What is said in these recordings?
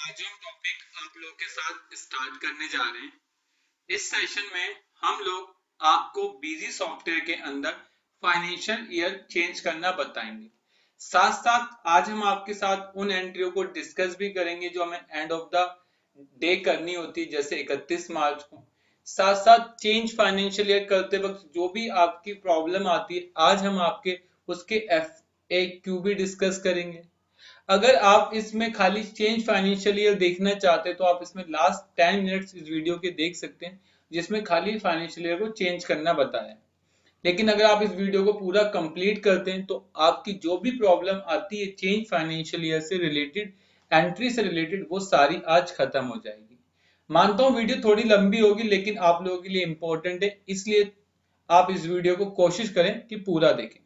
आज हम टॉपिक आप लोग के साथ स्टार्ट करने जा रहे हैं। इस सेशन में हम लोग आपको बिजी सॉफ्टवेयर के अंदर फाइनेंशियल ईयर चेंज करना बताएंगे। साथ साथ आज हम आपके साथ उन एंट्रियों को डिस्कस भी करेंगे जो हमें एंड ऑफ द डे करनी होती है, जैसे 31 मार्च को। साथ साथ चेंज फाइनेंशियल ईयर करते वक्त जो भी आपकी प्रॉब्लम आती है, आज हम आपके उसके FAQ भी डिस्कस करेंगे। अगर आप इसमें खाली चेंज फाइनेंशियल ईयर देखना चाहते हैं तो आप इसमें लास्ट 10 मिनट्स इस वीडियो के देख सकते हैं, जिसमें खाली फाइनेंशियल ईयर को चेंज करना बताया है। लेकिन अगर आप इस वीडियो को पूरा कंप्लीट करते हैं तो आपकी जो भी प्रॉब्लम आती है चेंज फाइनेंशियल ईयर से रिलेटेड, एंट्री से रिलेटेड, वो सारी आज खत्म हो जाएगी। मानता हूँ वीडियो थोड़ी लंबी होगी, लेकिन आप लोगों के लिए इंपॉर्टेंट है, इसलिए आप इस वीडियो को कोशिश करें कि पूरा देखें।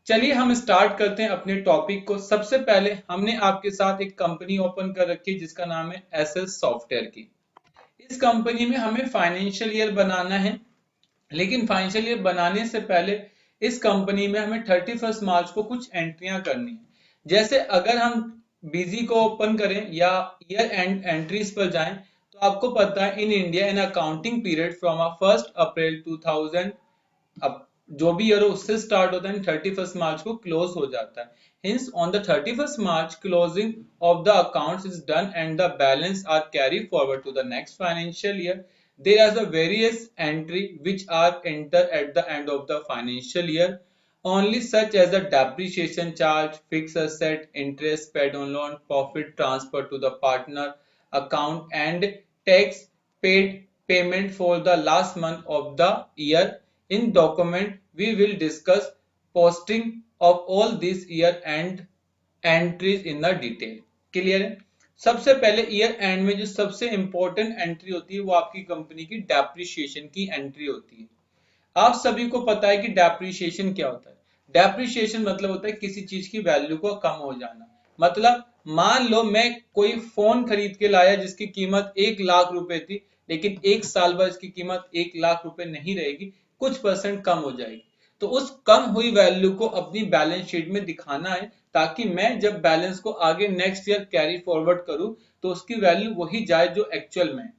चलिए हम स्टार्ट करते हैं अपने टॉपिक को। सबसे पहले हमने आपके साथ एक कंपनी ओपन कर रखी है जिसका नाम है एसएस सॉफ्टवेयर की। इस कंपनी में हमें फाइनेंशियल ईयर बनाना है, लेकिन फाइनेंशियल ईयर बनाने से पहले इस कंपनी में हमें 31 मार्च को कुछ एंट्रियां करनी है। जैसे अगर हम बीजी को ओपन करें या ईयर एंड एंट्रीज पर जाएं तो आपको पता है in India in accounting period from 1 अप्रैल 2000, अब जो भी ईयर हो उससे स्टार्ट होता है, 31 मार्च को क्लोज हो जाता है। Hence, on the 31st March, closing of the accounts is done and the balance are carried forward to the next financial year. There are the various entry which are entered at the end of the financial year, only such as the depreciation charge, fixed asset, interest paid on loan, profit transfer to the partner account, and tax paid payment for the last month of the year. In document, we will discuss posting of all this year and entries in the detail. Clear है? सबसे पहले year and में जो सबसे important entry होती है वो आपकी कंपनी की डेप्रिसिएशन की एंट्री होती है। आप सभी को पता है कि डेप्रिसिएशन क्या होता है। डेप्रिसिएशन मतलब होता है किसी चीज की वैल्यू को कम हो जाना। मतलब मान लो मैं कोई फोन खरीद के लाया जिसकी कीमत 1 लाख रुपए थी, लेकिन एक साल बाद इसकी कीमत 1 लाख रुपए नहीं रहेगी, कुछ परसेंट कम हो जाएगी। तो उस कम हुई वैल्यू को अपनी बैलेंस शीट में दिखाना है, ताकि मैं जब बैलेंस को आगे नेक्स्ट ईयर कैरी फॉरवर्ड करूं तो उसकी वैल्यू वही जाए जो एक्चुअल में।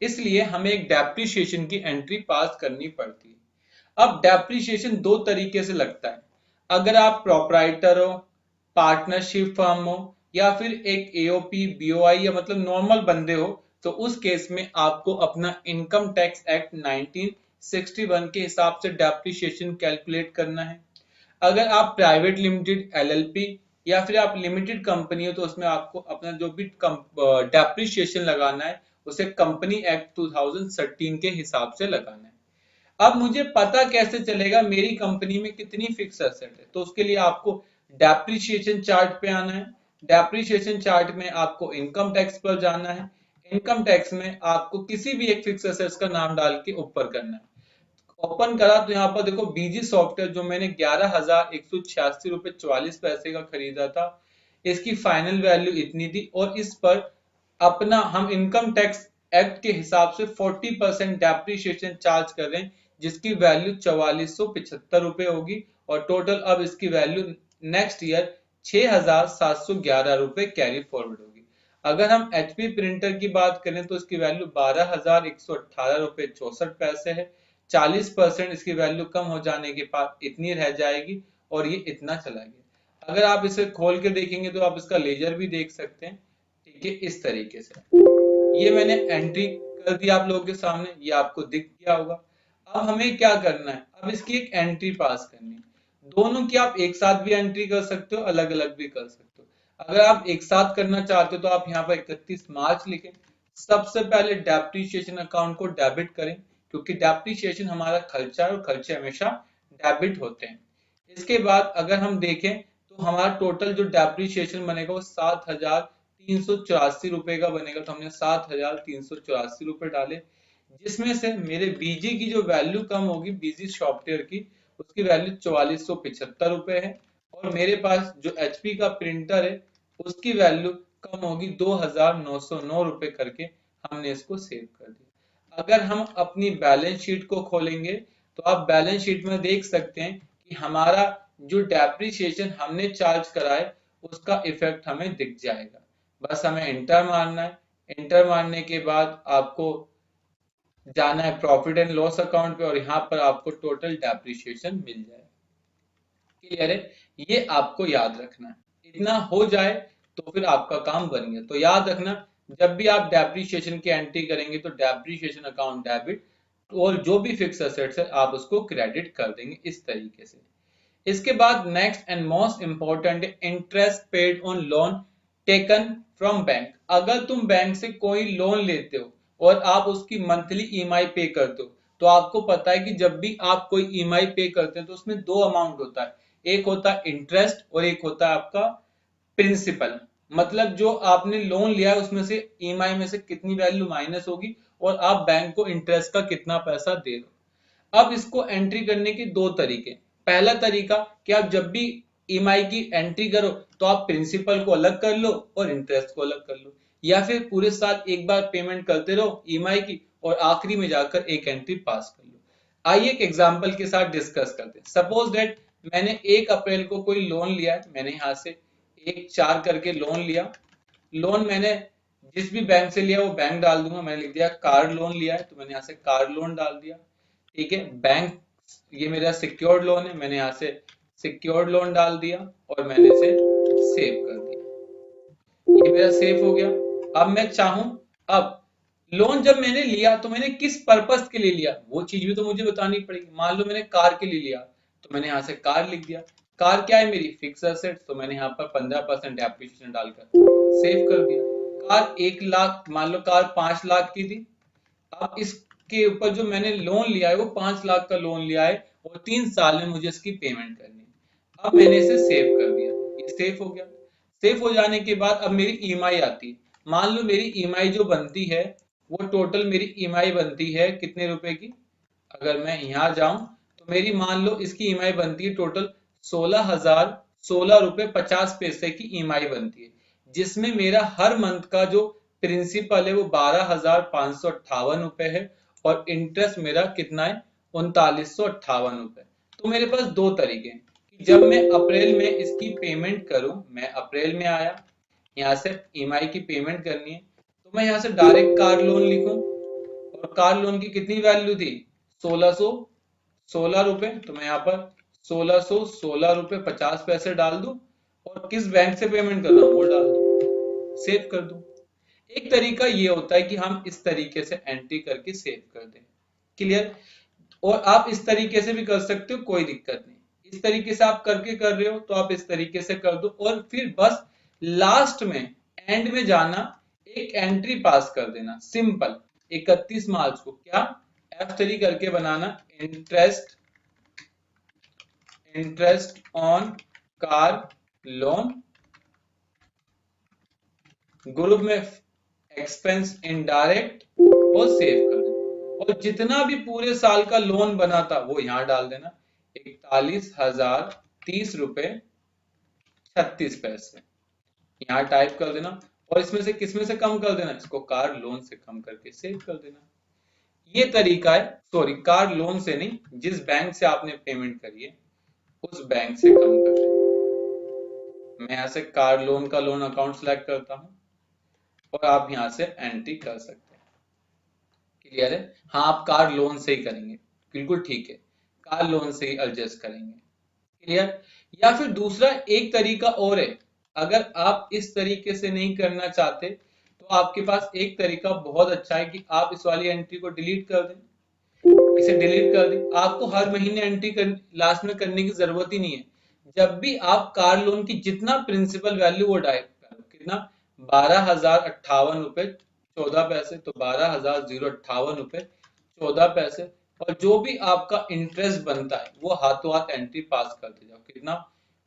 इसलिए हमें एक डेप्रिसिएशन की एंट्री पास करनी पड़ती है। अब डेप्रिसिएशन दो तरीके से लगता है। अगर आप प्रोप्राइटर हो, पार्टनरशिप फर्म हो, या फिर एक एओपी बीओआई या मतलब नॉर्मल बंदे हो, तो उस केस में आपको अपना इनकम टैक्स एक्ट 1961 के हिसाब से डेप्रिसिएशन कैलकुलेट करना है। अगर आप प्राइवेट लिमिटेड एलएलपी या फिर आप लिमिटेड कंपनी हो तो उसमें आपको अपना जो भी डेप्रिसिएशन लगाना है उसे कंपनी एक्ट 2013 के हिसाब से लगाना है। अब मुझे पता कैसे चलेगा मेरी कंपनी में कितनी फिक्स एसेट है, तो उसके लिए आपको डेप्रिसिएशन चार्ट पे आना है। डेप्रिसिएशन चार्ट में आपको इनकम टैक्स पर जाना है। इनकम टैक्स में आपको किसी भी एक फिक्स एसेट्स का नाम डाल के ऊपर करना है। ओपन करा तो यहाँ पर देखो बीजी सॉफ्टवेयर जो मैंने 11,186 रुपए 44 पैसे का खरीदा था, इसकी फाइनल वैल्यू इतनी थी और इस पर अपना हम इनकम टैक्स एक्ट के हिसाब से 40% डेप्रिसिएशन चार्ज कर रहे हैं, जिसकी वैल्यू 4475 रुपए होगी और टोटल अब इसकी वैल्यू नेक्स्ट ईयर 6,711 रुपए कैरी फॉरवर्ड होगी। अगर हम एचपी प्रिंटर की बात करें तो इसकी वैल्यू 12,118 रुपए 64 पैसे है। 40% इसकी वैल्यू कम हो जाने के बाद इतनी रह जाएगी और ये इतना चला गया। अगर आप इसे खोल के देखेंगे तो आप इसका लेजर भी देख सकते हैं। ठीक है, इस तरीके से ये मैंने एंट्री कर दिया आप लोगों के सामने, ये आपको दिख गया होगा। अब हमें क्या करना है, अब इसकी एक एंट्री पास करनी है। दोनों की आप एक साथ भी एंट्री कर सकते हो, अलग अलग भी कर सकते हो। अगर आप एक साथ करना चाहते हो तो आप यहाँ पर 31 मार्च लिखें। सबसे पहले डेप्रिसिएशन अकाउंट को डेबिट करें, क्योंकि डेप्रिसिएशन हमारा खर्चा है और खर्चे हमेशा डेबिट होते हैं। इसके बाद अगर हम देखें तो हमारा टोटल जो डेप्रिसिएशन बनेगा वो 7,384 रुपए का बनेगा। तो हमने 7,384 रुपए डाले, जिसमें से मेरे बीजी की जो वैल्यू कम होगी, बीजी सॉफ्टवेयर की, उसकी वैल्यू 4475 रुपए है और मेरे पास जो एचपी का प्रिंटर है उसकी वैल्यू कम होगी 2,909 रुपए करके हमने इसको सेव कर दिया। अगर हम अपनी बैलेंस शीट को खोलेंगे तो आप बैलेंस शीट में देख सकते हैं कि हमारा जो डेप्रिसिएशन हमने चार्ज करा है उसका इफेक्ट हमें दिख जाएगा। बस हमें इंटर मारना है। इंटर मारने के बाद आपको जाना है प्रॉफिट एंड लॉस अकाउंट पे और यहाँ पर आपको टोटल डेप्रिसिएशन मिल जाए। क्लियर है? ये आपको याद रखना है। इतना हो जाए तो फिर आपका काम बन गया। तो याद रखना, जब भी आप डेप्रिसिएशन की एंट्री करेंगे तो डेप्रिसिएशन अकाउंट डेबिट और जो भी फिक्स असेट्स है आप उसको क्रेडिट कर देंगे इस तरीके से। इसके बाद नेक्स्ट एंड मोस्ट इंपॉर्टेंट है interest paid on loan taken from bank. अगर तुम बैंक से कोई लोन लेते हो और आप उसकी मंथली ईएमआई पे करते हो तो आपको पता है कि जब भी आप कोई ईएमआई पे करते हैं तो उसमें दो अमाउंट होता है, एक होता है इंटरेस्ट और एक होता है आपका प्रिंसिपल। मतलब जो आपने लोन लिया है उसमें से ईएमआई में से कितनी वैल्यू माइनस होगी और आप बैंक को इंटरेस्ट का कितना पैसा दे रहे हो। अब इसको एंट्री करने के दो तरीके। पहला तरीका कि आप जब भी ईएमआई की एंट्री करो तो आप प्रिंसिपल को अलग कर लो और इंटरेस्ट को अलग कर लो, या फिर पूरे साल एक बार पेमेंट करते रहो ईएमआई की और आखिरी में जाकर एक एंट्री पास कर लो। आइए एक एग्जांपल के साथ डिस्कस करते हैं। सपोज दैट मैंने 1 अप्रैल को कोई लोन लिया है, मैंने यहाँ से 1/4 करके लोन लिया। लोन मैंने जिस भी बैंक से लिया वो बैंक डाल दूंगा, मैंने लिख दिया कार लोन लिया है तो मैंने यहाँ से कार लोन डाल दिया। ठीक है, बैंक ये मेरा सिक्योर्ड लोन है, मैंने यहाँ से सिक्योर्ड लोन डाल दिया और मैंने इसे सेव कर दिया। ये मेरा सेव हो गया। अब मैं चाहूं, अब लोन जब मैंने लिया तो मैंने किस पर्पस के लिए लिया वो चीज भी तो मुझे बतानी पड़ेगी। मान लो मैंने कार के लिए लिया तो मैंने यहाँ से कार लिख दिया। कार क्या है? मेरी फिक्स एसेट, तो मैंने यहाँ पर 15% डेप्रिसिएशन डालकर सेव कर दिया। कार 1 लाख, मान लो कार 5 लाख की थी। अब इसके ऊपर जो मैंने लोन लिया है वो 5 लाख का लोन लिया है और 3 साल में मुझे इसकी पेमेंट करनी है। अब मैंने इसे सेव कर दिया, ये सेव हो गया। सेव हो जाने के बाद अब मेरी ईएमआई आती है। मान लो मेरी ईएमआई जो बनती है वो टोटल मेरी ईएमआई बनती है कितने रुपए की? अगर मैं यहाँ जाऊं तो मेरी मान लो इसकी ईएमआई बनती है टोटल 16,016 रुपए 50 पैसे की ईएमआई बनती है, जिसमें मेरा हर मंथ का जो प्रिंसिपल है वो 12,558 रुपए है और इंटरेस्ट मेरा कितना है? 3958 रुपए। तो मेरे पास दो तरीके हैं कि जब मैं अप्रैल में इसकी पेमेंट करूं, मैं अप्रैल में आया, यहाँ से ईएमआई की पेमेंट करनी है तो मैं यहाँ से डायरेक्ट कार लोन लिखूं और कार लोन की कितनी वैल्यू थी? 1616 रुपए। तो मैं यहाँ पर 1616 रुपए 50 पैसे डाल दूं और किस बैंक से पेमेंट कर रहा हूँ वो डाल दूं, सेव कर दूं। एक तरीका ये होता है कि हम इस तरीके से एंट्री करके सेव कर दें। क्लियर? और आप इस तरीके से भी कर सकते हो, कोई दिक्कत नहीं। इस तरीके से आप करके कर रहे हो तो आप इस तरीके से कर दो और फिर बस लास्ट में एंड में जाना, एक एंट्री पास कर देना सिंपल 31 मार्च को। क्या? F3 करके बनाना, interest interest on car loan, group में एक्सपेंस इनडायरेक्ट और सेव कर देना। और जितना भी पूरे साल का लोन बना था वो यहाँ डाल देना, 41,030 रुपए 36 पैसे यहाँ टाइप कर देना और इसमें से किसमें से कम कर देना? इसको कार लोन से कम करके सेव कर देना। ये तरीका है, सॉरी कार लोन से नहीं, जिस बैंक से आपने पेमेंट करी है उस बैंक से कम कर देना। मैं यहाँ से कार लोन का लोन अकाउंट सेलेक्ट करता हूँ और आप यहाँ से एंट्री कर सकते हैं। क्लियर है? हाँ, आप कार लोन से ही करेंगे, बिल्कुल ठीक है, कार लोन से ही एडजस्ट करेंगे। क्लियर? या फिर दूसरा एक तरीका और है, अगर आप इस तरीके से नहीं करना चाहते तो आपके पास एक तरीका बहुत अच्छा है कि आप इस वाली एंट्री को डिलीट कर दें। इसे डिलीट कर दें, आपको हर महीने एंट्री लास्ट में करने की जरूरत ही नहीं है। जब भी आप कार लोन की जितना प्रिंसिपल वैल्यू वो टाइप करो, कितना? 12,058 रुपए 14 पैसे, तो 12,058 रुपए 14 पैसे और जो भी आपका इंटरेस्ट बनता है वो हाथों हाथ एंट्री पास करते जाओ। कितना?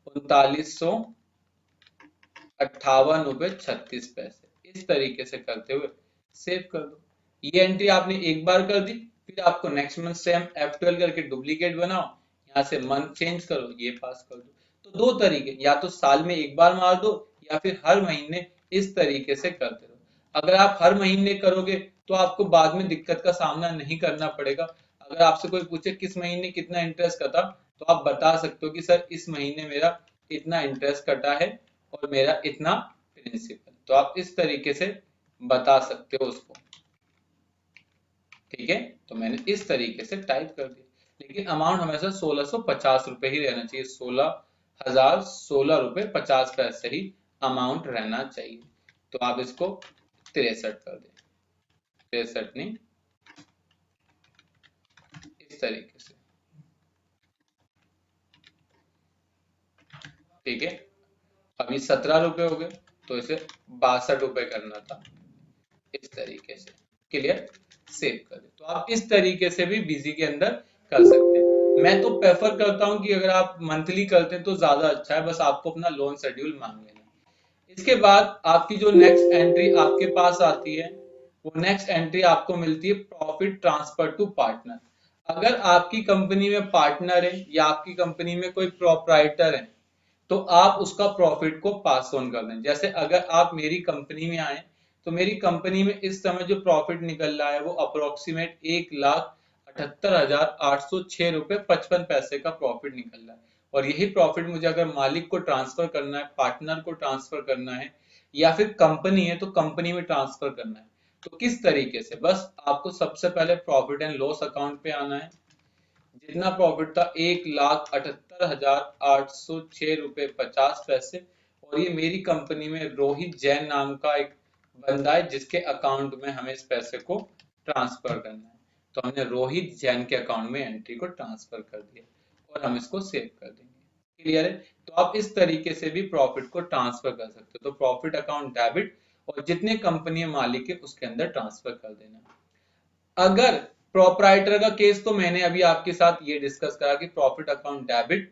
39,058 रुपए 36 पैसे। इस तरीके से करते हुए सेव कर दो। ये एंट्री आपने एक बार कर दी, फिर आपको नेक्स्ट मंथ से हम F12 करके डुप्लीकेट बनाओ, यहाँ से मंथ चेंज करो, ये पास कर दो। तो दो तरीके, या तो साल में एक बार मार दो या फिर हर महीने इस तरीके से करते रहो। अगर आप हर महीने करोगे तो आपको बाद में दिक्कत का सामना नहीं करना पड़ेगा। अगर आपसे कोई पूछे किस महीने कितना इंटरेस्ट कटा तो आप बता सकते हो कि सर इस महीने मेरा इतना इंटरेस्ट कटा है और मेरा इतना प्रिंसिपल। तो आप इस तरीके से बता सकते हो उसको, ठीक है। तो मैंने इस तरीके से टाइप कर दिया, लेकिन अमाउंट हमेशा 1650 रुपए ही रहना चाहिए, 16,016 रुपए 50 पैसे ही अमाउंट रहना चाहिए। तो आप इसको 63 कर दें, 63 नहीं, इस तरीके से, ठीक है। अभी 17 रुपए हो गए, तो इसे 62 रुपए करना था, इस तरीके से। क्लियर, सेव कर दे। तो आप इस तरीके से भी बिजी के अंदर कर सकते हैं। मैं तो प्रेफर करता हूं कि अगर आप मंथली करते हैं तो ज्यादा अच्छा है, बस आपको अपना लोन शेड्यूल मांग लेना। इसके बाद आपकी जो नेक्स्ट एंट्री आपके पास आती है, वो नेक्स्ट एंट्री आपको मिलती है प्रॉफिट ट्रांसफर टू पार्टनर। अगर आपकी कंपनी में पार्टनर है या आपकी कंपनी में कोई प्रोप्राइटर है, तो आप उसका प्रॉफिट को पास ऑन कर दें। जैसे अगर आप मेरी कंपनी में आए, तो मेरी कंपनी में इस समय जो प्रॉफिट निकल रहा है वो अप्रोक्सीमेट 1,78,806 रुपए 55 पैसे का प्रॉफिट निकल रहा है। और यही प्रॉफिट मुझे अगर मालिक को ट्रांसफर करना है, पार्टनर को ट्रांसफर करना है, या फिर कंपनी है तो कंपनी में ट्रांसफर करना है, तो किस तरीके से, बस आपको सबसे पहले प्रॉफिट एंड लॉस अकाउंट पे आना है। जितना प्रॉफिट था 1,78,806 रुपए 50 पैसे, और ये मेरी कंपनी में रोहित जैन नाम का एक बंदा है जिसके अकाउंट में हमें इस पैसे को ट्रांसफर करना है। तो हमने रोहित जैन के अकाउंट में एंट्री को ट्रांसफर कर दिया और हम इसको सेव कर देंगे। क्लियर है। तो आप इस तरीके से भी प्रॉफिट को ट्रांसफर कर सकते हो। तो प्रॉफिट अकाउंट डेबिट और जितने कंपनी मालिक है उसके अंदर ट्रांसफर कर देना। अगर प्रोप्राइटर का केस, तो मैंने अभी आपके साथ ये डिस्कस करा कि profit account debit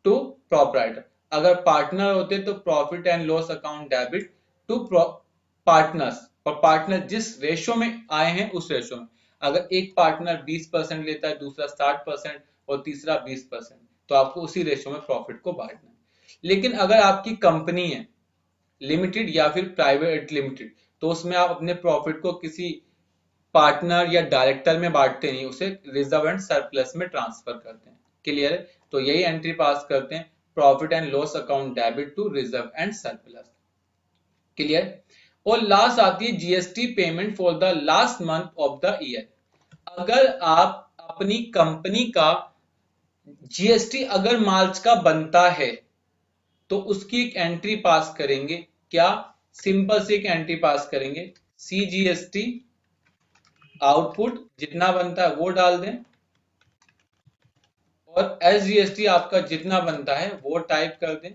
to proprietor. अगर पार्टनर होते तो profit and loss account debit to partners, और पार्टनर जिस रेशो में आए हैं उस रेशो में। अगर एक पार्टनर 20% लेता है, दूसरा 60% और तीसरा 20%, तो आपको उसी रेशो में प्रॉफिट को बांटना है। लेकिन अगर आपकी कंपनी है लिमिटेड या फिर प्राइवेट लिमिटेड, तो उसमें आप अपने प्रॉफिट को किसी पार्टनर या डायरेक्टर में बांटते नहीं, उसे रिजर्व एंड सरप्लस में ट्रांसफर करते हैं। क्लियर है। तो यही एंट्री पास करते हैं, profit and loss account debit to reserve and surplus. Clear. और लास्ट आती है GST payment for the last month of the year. अगर आप अपनी कंपनी का जीएसटी अगर मार्च का बनता है, तो उसकी एक एंट्री पास करेंगे। क्या, सिंपल से एक एंट्री पास करेंगे, सीजीएसटी आउटपुट जितना बनता है वो डाल दें, और एसजीएसटी आपका जितना बनता है वो टाइप कर दें,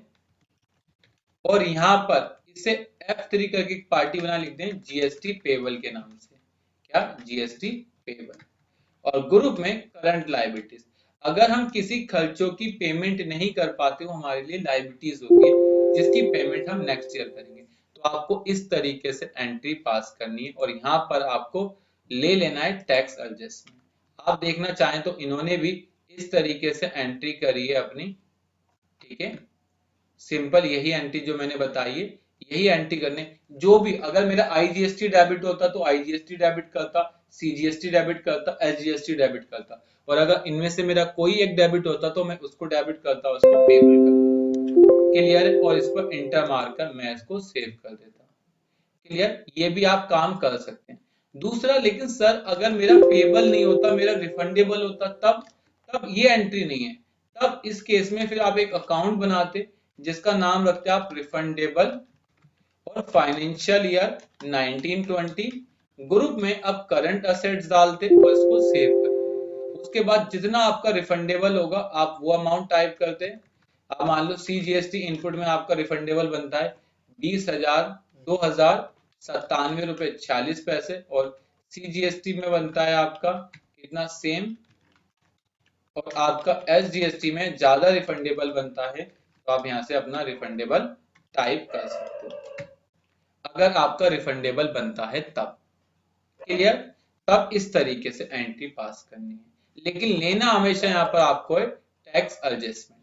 और यहां पर इसे F3 करके एक पार्टी बना लिख दें जीएसटी पेबल के नाम से। क्या, जीएसटी पेबल। और ग्रुप में करंट लायबिलिटीज। अगर हम किसी खर्चों की पेमेंट नहीं कर पाते, वो हमारे लिए लायबिलिटीज होती है जिसकी पेमेंट हम नेक्स्ट ईयर करेंगे। तो आपको इस तरीके से एंट्री पास करनी है, और यहाँ पर आपको ले लेना है टैक्स एडजस्टमेंट। आप देखना चाहें तो इन्होंने भी इस तरीके से एंट्री करी है अपनी, ठीक है। सिंपल यही एंट्री जो मैंने बताई है, यही एंट्री करने। जो भी, अगर मेरा आईजीएसटी डेबिट होता तो आईजीएसटी डेबिट करता, सीजीएसटी डेबिट करता, एसजीएसटी डेबिट करता, और अगर इनमें से मेरा कोई एक डेबिट होता तो मैं उसको डेबिट करता, उसको पेबल करता। क्लियर। और इस पर इंटर मारकर मैं इसको सेव कर देता। क्लियर। ये भी आप काम कर सकते हैं। दूसरा, लेकिन सर अगर मेरा पेबल नहीं होता, मेरा रिफंडेबल होता, तब तब ये एंट्री नहीं है। तब इस केस में फिर आप एक अकाउंट बनाते जिसका नाम रखते आप रिफंडेबल, और फाइनेंशियल ईयर 1920, ग्रुप में अब करंट असेट्स डालते और इसको सेव करते। उसके बाद जितना आपका रिफंडेबल होगा आप वो अमाउंट टाइप करते। अब मान लो सीजीएसटी इनपुट में आपका रिफंडेबल बनता है 20,297 रुपए 46 पैसे, और सीजीएसटी में बनता है आपका कितना, सेम, और आपका एसजीएसटी में ज्यादा रिफंडेबल बनता है, तो आप यहां से अपना रिफंडेबल टाइप कर सकते हो अगर आपका रिफंडेबल बनता है तब। क्लियर। तब इस तरीके से एंट्री पास करनी है, लेकिन लेना हमेशा यहाँ पर आपको है टैक्स एडजस्टमेंट।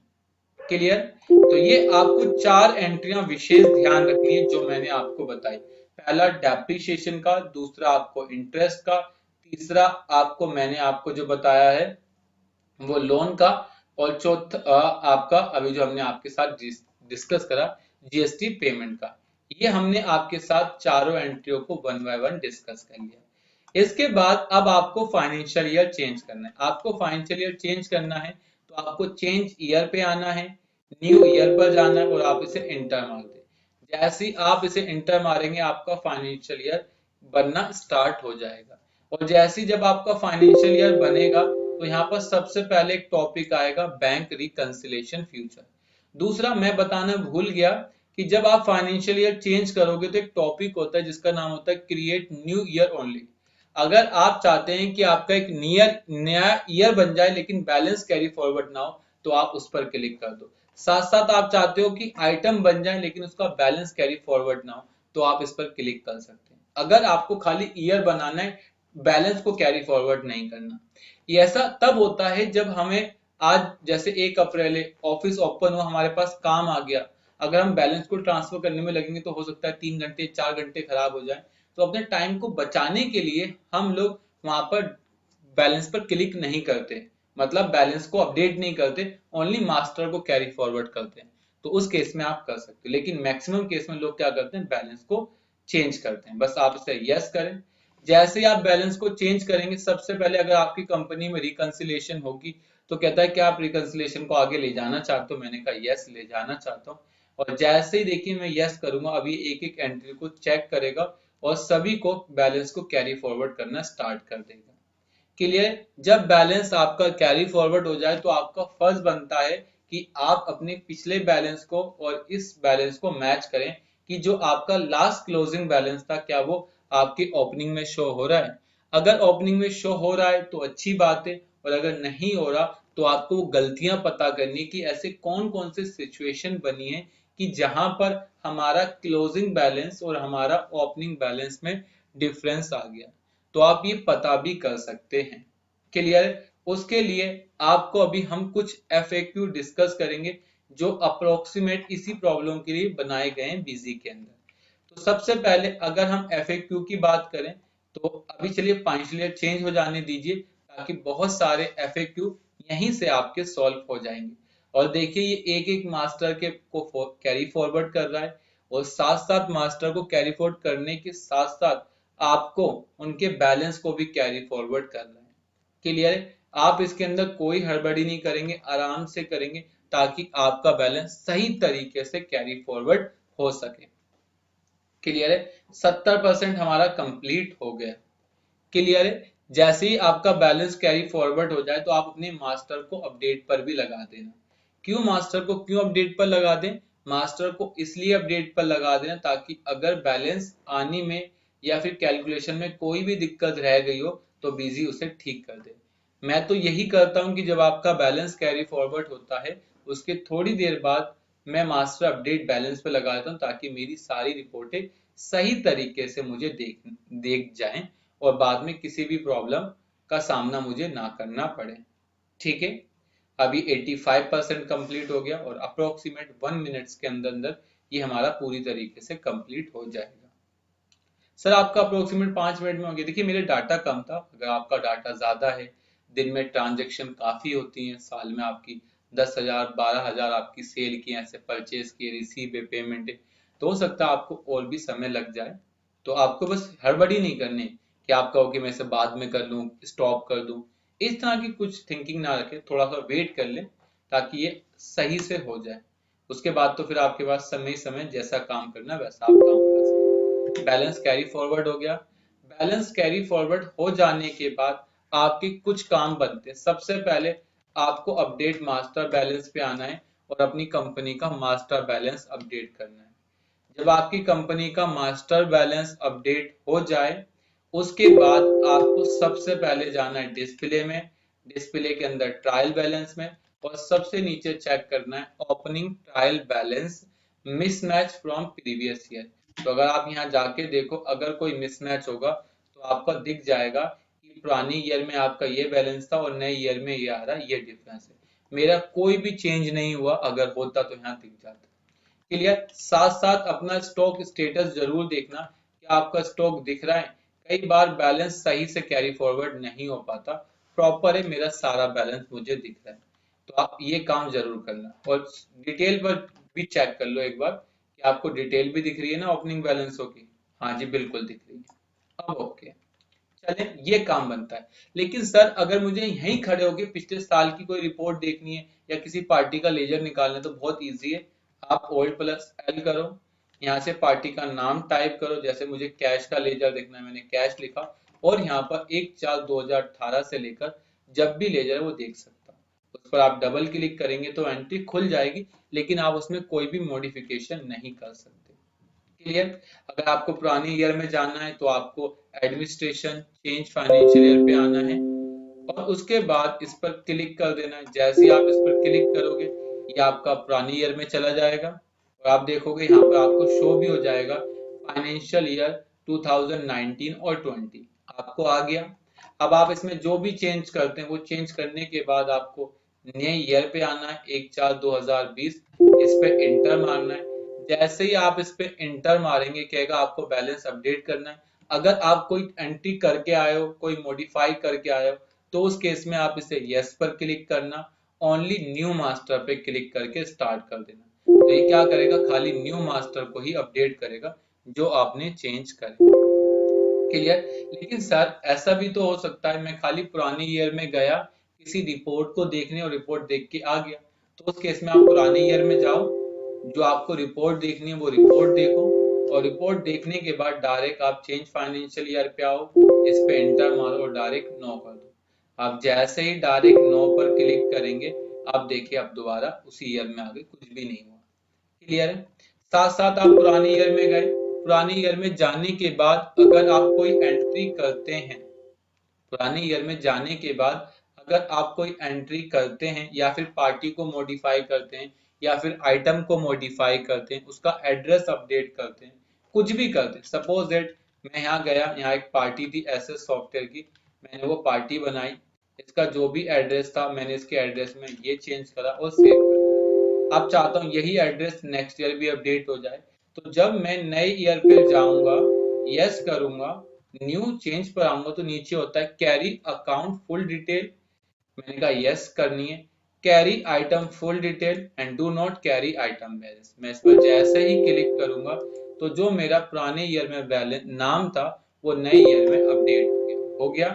क्लियर। तो ये आपको 4 एंट्रियां विशेष ध्यान रखनी है जो मैंने आपको बताई। पहला डेप्रिसिएशन का, दूसरा आपको इंटरेस्ट का, तीसरा आपको मैंने आपको जो बताया है वो लोन का, और चौथा आपका अभी जो हमने आपके साथ डिस्कस करा जीएसटी पेमेंट का। ये हमने आपके साथ चारों एंट्रियों को वन बाय वन डिस्कस कर लिया। इसके बाद अब आपको फाइनेंशियल ईयर चेंज करना है। आपको फाइनेंशियल ईयर चेंज करना है तो आपको चेंज ईयर पे आना है, न्यू ईयर पर जाना है और आप इसे इंटर मार दें। जैसे ही आप इसे इंटर मारेंगे आपका फाइनेंशियल ईयर बनना स्टार्ट हो जाएगा। और जैसे ही जब आपका फाइनेंशियल ईयर बनेगा तो यहाँ पर सबसे पहले एक टॉपिक आएगा बैंक रिकंसिलेशन फ्यूचर। दूसरा मैं बताना भूल गया कि जब आप फाइनेंशियल ईयर चेंज करोगे तो एक टॉपिक होता है जिसका नाम होता है क्रिएट न्यू ईयर ओनली। अगर आप चाहते हैं कि आपका एक नया ईयर बन जाए लेकिन बैलेंस कैरी फॉरवर्ड ना हो तो आप उस पर क्लिक कर दो। साथ साथ आप चाहते हो कि आइटम बन जाए लेकिन उसका बैलेंस कैरी फॉरवर्ड ना हो तो आप इस पर क्लिक कर सकते हैं। अगर आपको खाली ईयर बनाना है, बैलेंस को कैरी फॉरवर्ड नहीं करना। ये ऐसा तब होता है जब हमें आज जैसे 1 अप्रैल है, ऑफिस ओपन हुआ, हमारे पास काम आ गया, अगर हम बैलेंस को ट्रांसफर करने में लगेंगे तो हो सकता है 3 घंटे 4 घंटे खराब हो जाए। तो अपने टाइम को बचाने के लिए हम लोग वहां पर बैलेंस पर क्लिक नहीं करते, मतलब बैलेंस को अपडेट नहीं करते, ओनली मास्टर को कैरी फॉरवर्ड करते हैं। तो उस केस में आप कर सकते हैं, लेकिन मैक्सिमम केस में लोग क्या करते हैं, बैलेंस को चेंज करते हैं। बस आप इसे यस करें। जैसे ही आप बैलेंस को चेंज करेंगे, सबसे पहले अगर आपकी कंपनी में रिकंसिलेशन होगी तो कहता है कि आप रिकंसिलेशन को आगे ले जाना चाहते हो। मैंने कहा यस, ले जाना चाहता हूँ। और जैसे ही देखिए मैं यस करूंगा, अभी एक एक एंट्री को चेक करेगा और सभी को बैलेंस को कैरी फॉरवर्ड करना स्टार्ट कर देगा। क्लियर? जब बैलेंस आपका कैरी फॉरवर्ड हो जाए तो आपका फर्ज बनता है कि आप अपने पिछले बैलेंस को और इस बैलेंस को मैच करें कि जो आपका लास्ट क्लोजिंग बैलेंस था क्या वो आपकी ओपनिंग में शो हो रहा है। अगर ओपनिंग में शो हो रहा है तो अच्छी बात है, और अगर नहीं हो रहा तो आपको गलतियां पता करनी कि ऐसे कौन कौन से सिचुएशन बनी है कि जहां पर हमारा क्लोजिंग बैलेंस और हमारा ओपनिंग बैलेंस में डिफरेंस आ गया, तो आप ये पता भी कर सकते हैं। क्लियर? उसके लिए आपको अभी हम कुछ FAQ डिस्कस करेंगे जो अप्रोक्सीमेट इसी प्रॉब्लम के लिए बनाए गए हैं बिजी के अंदर। तो सबसे पहले अगर हम FAQ की बात करें तो अभी चलिए फाइनेंशियल चेंज हो जाने दीजिए ताकि बहुत सारे FAQ यहीं से आपके सॉल्व हो जाएंगे। और देखिए ये एक एक मास्टर के को कैरी फॉरवर्ड कर रहा है, और साथ साथ मास्टर को कैरी फॉरवर्ड करने के साथ साथ आपको उनके बैलेंस को भी कैरी फॉरवर्ड करना है। क्लियर है? आप इसके अंदर कोई हड़बड़ी नहीं करेंगे, आराम से करेंगे ताकि आपका बैलेंस सही तरीके से कैरी फॉरवर्ड हो सके। क्लियर है? 70% हमारा कंप्लीट हो गया। क्लियर है? जैसे ही आपका बैलेंस कैरी फॉरवर्ड हो जाए तो आप अपने मास्टर को अपडेट पर भी लगा देना। क्यों मास्टर को क्यों अपडेट पर लगा दें? मास्टर को इसलिए अपडेट पर लगा देना ताकि अगर बैलेंस आने में या फिर कैलकुलेशन में कोई भी दिक्कत रह गई हो तो बिजी उसे ठीक कर दे। मैं तो यही करता हूं कि जब आपका बैलेंस कैरी फॉरवर्ड होता है उसके थोड़ी देर बाद मैं मास्टर अपडेट बैलेंस पे लगा देता हूं ताकि मेरी सारी रिपोर्टें सही तरीके से मुझे देख जाएं और बाद में किसी भी प्रॉब्लम का सामना मुझे ना करना पड़े। ठीक है? अभी 85% कंप्लीट हो गया और अप्रोक्सीमेट 1 मिनट्स के अंदर अंदर ये हमारा पूरी तरीके से कंप्लीट हो जाएगा। सर आपका अप्रोक्सीमेट 5 मिनट में हो गया। देखिए मेरे डाटा कम था, अगर आपका डाटा ज्यादा है, दिन में ट्रांजेक्शन काफी होती हैं, साल में आपकी 10,000 12,000 आपकी सेल की, ऐसे परचेज की, रिसीव है, पेमेंट है, तो हो सकता है आपको और भी समय लग जाए। तो आपको बस हड़बड़ी नहीं करनी कि आप कहो कि मैं इसे बाद में कर लूँ, स्टॉप कर दूं। इस तरह की कुछ थिंकिंग ना रखें, थोड़ा सा वेट कर लें ताकि ये सही से हो जाए। उसके बाद तो फिर आपके पास समय समय जैसा काम करना वैसा आप काम कर सकते हैं। बैलेंस कैरी फॉरवर्ड हो गया। बैलेंस कैरी फॉरवर्ड हो जाने के बाद आपके कुछ काम बनते हैं। सबसे पहले आपको अपडेट मास्टर बैलेंस पे आना है और अपनी कंपनी का मास्टर बैलेंस अपडेट करना है। जब आपकी कंपनी का मास्टर बैलेंस अपडेट हो जाए उसके बाद आपको सबसे पहले जाना है डिस्प्ले में, डिस्प्ले के अंदर ट्रायल बैलेंस में, और सबसे नीचे चेक करना है opening trial balance mismatch from previous year. तो अगर आप यहाँ जाके देखो, अगर कोई मिसमैच होगा तो आपका दिख जाएगा कि पुरानी ईयर में आपका ये बैलेंस था और नए ईयर में ये आ रहा है, ये डिफरेंस है। मेरा कोई भी चेंज नहीं हुआ, अगर होता तो यहाँ दिख जाता। क्लियर? साथ साथ अपना स्टॉक स्टेटस जरूर देखना कि आपका स्टॉक दिख रहा है। कई बार बैलेंस सही से कैरी फॉरवर्ड नहीं हो पाता, प्रॉपर है मेरा सारा बैलेंस मुझे दिख रहा है, तो आप ये काम जरूर करना। और डिटेल पर भी चेक कर लो एक बार कि आपको डिटेल भी दिख रही है ना ओपनिंग बैलेंसों की? हाँ जी बिल्कुल दिख रही है। अब ओके, चले ये काम बनता है। लेकिन सर अगर मुझे यहीं खड़े होके पिछले साल की कोई रिपोर्ट देखनी है या किसी पार्टी का लेजर निकालना है तो बहुत इजी है। आप Alt+L करो, यहाँ से पार्टी का नाम टाइप करो, जैसे मुझे कैश का लेजर देखना है, मैंने कैश लिखा, और यहाँ पर 1/4/2018 से लेकर जब भी लेजर है वो देख सकता हूँ। उस पर आप डबल क्लिक करेंगे तो एंट्री खुल जाएगी, लेकिन आप उसमें कोई भी मॉडिफिकेशन नहीं कर सकते। क्लियर? अगर आपको पुराने ईयर में जाना है तो आपको एडमिनिस्ट्रेशन चेंज फाइनेंशियल ईयर पे आना है और उसके बाद इस पर क्लिक कर देना है। जैसे ही आप इस पर क्लिक करोगे ये आपका पुराने ईयर में चला जाएगा और आप देखोगे यहाँ पर आपको शो भी हो जाएगा फाइनेंशियल ईयर 2019 और 20 आपको आ गया। अब आप इसमें जो भी चेंज करते हैं वो चेंज करने के बाद आपको नए ईयर पे आना है 1/4/2020, इस पे इंटर मारना है। जैसे ही आप इस पे इंटर मारेंगे कहेगा आपको बैलेंस अपडेट करना है। अगर आप कोई एंट्री करके आए हो, कोई मॉडिफाई करके आए हो, तो उस केस में आप इसे यस पर क्लिक करना, ओनली न्यू मास्टर पे क्लिक करके स्टार्ट कर देना। तो ये क्या करेगा, खाली न्यू मास्टर को ही अपडेट करेगा जो आपने चेंज करे। क्लियर? लेकिन सर ऐसा भी तो हो सकता है मैं खाली पुराने ईयर में गया किसी रिपोर्ट को देखने और रिपोर्ट देख के आ गया, तो उस केस में आप पुराने ईयर में जाओ, जो आपको रिपोर्ट देखनी है वो रिपोर्ट देखो, और रिपोर्ट देखने के बाद डायरेक्ट आप चेंज फाइनेंशियल ईयर पे आओ, इस पे एंटर मारो और डायरेक्ट नो कर दो। आप जैसे ही डायरेक्ट नो पर क्लिक करेंगे आप देखिए आप दोबारा उसी ईयर में आ गए, कुछ भी नहीं हुआ। क्लियर है? साथ साथ आप पुराने ईयर में गए, पुराने ईयर में जाने के बाद अगर आप कोई एंट्री करते हैं, पुराने ईयर में जाने के बाद अगर आप कोई एंट्री करते हैं या फिर पार्टी को मॉडिफाई करते हैं या फिर आइटम को मॉडिफाई करते हैं, उसका एड्रेस अपडेट करते हैं, कुछ भी करते हैं, सपोज दैट मैं यहाँ गया, यहाँ एक पार्टी थी एसएस सॉफ्टवेयर की, मैंने वो पार्टी बनाई, इसका जो भी एड्रेस था मैंने इसके एड्रेस में ये चेंज करा और सेव कर दिया। आप चाहता हूँ यही एड्रेस नेक्स्ट ईयर भी अपडेट हो जाए, तो जब मैं नए ईयर पे जाऊंगा, यस करूंगा, न्यू चेंज पर आऊंगा तो नीचे होता है कैरी अकाउंट फुल डिटेल, मैंने कहा यस करनी है, carry item full detail and do not carry item balance, मैं इस पर जैसे ही क्लिक करूंगा तो जो मेरा पुराने ईयर में बैलेंस नाम था वो नए ईयर में अपडेट हो गया।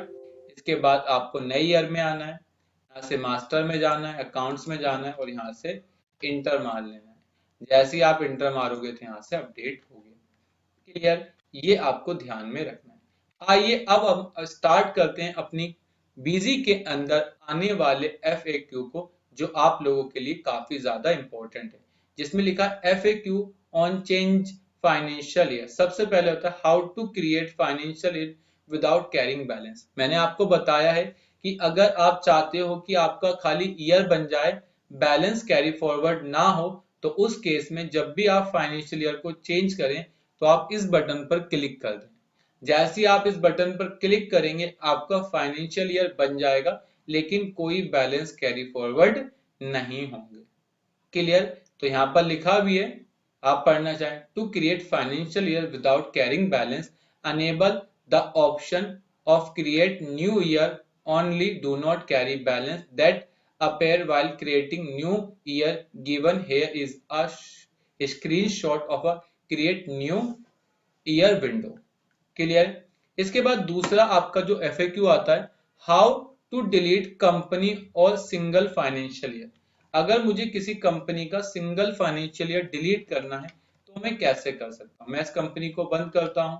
इसके बाद आपको नए ईयर में आना है, यहाँ से मास्टर में जाना है, अकाउंट्स में जाना है और यहाँ से इंटर मार लेना है। जैसे ही आप इंटर मारोगे तो यहाँ से अपडेट हो गया। क्लियर? ये आपको ध्यान में रखना है। आइए अब हम स्टार्ट करते हैं अपनी बीजी के अंदर आने वाले FAQ को, जो आप लोगों के लिए काफी ज्यादा इंपॉर्टेंट है, जिसमें लिखा है FAQ on change financial year. सबसे पहले होता है how to create financial year without carrying balance. मैंने आपको बताया है कि अगर आप चाहते हो कि आपका खाली ईयर बन जाए, बैलेंस कैरी फॉरवर्ड ना हो, तो उस केस में जब भी आप फाइनेंशियल ईयर को चेंज करें तो आप इस बटन पर क्लिक कर दें। जैसे ही आप इस बटन पर क्लिक करेंगे आपका फाइनेंशियल ईयर बन जाएगा, लेकिन कोई बैलेंस कैरी फॉरवर्ड नहीं होंगे। क्लियर? तो यहाँ पर लिखा भी है, आप पढ़ना चाहें, to create financial year without carrying balance enable the option of create new year only, do not carry balance that appear while creating new year. Given here is a screenshot of a create new year window. Clear? इसके बाद दूसरा आपका जो FAQ आता है, how to delete company और single financial year. अगर मुझे किसी कंपनी का सिंगल फाइनेंशियल ईयर डिलीट करना है तो मैं कैसे कर सकता हूँ? मैं इस कंपनी को बंद करता हूँ,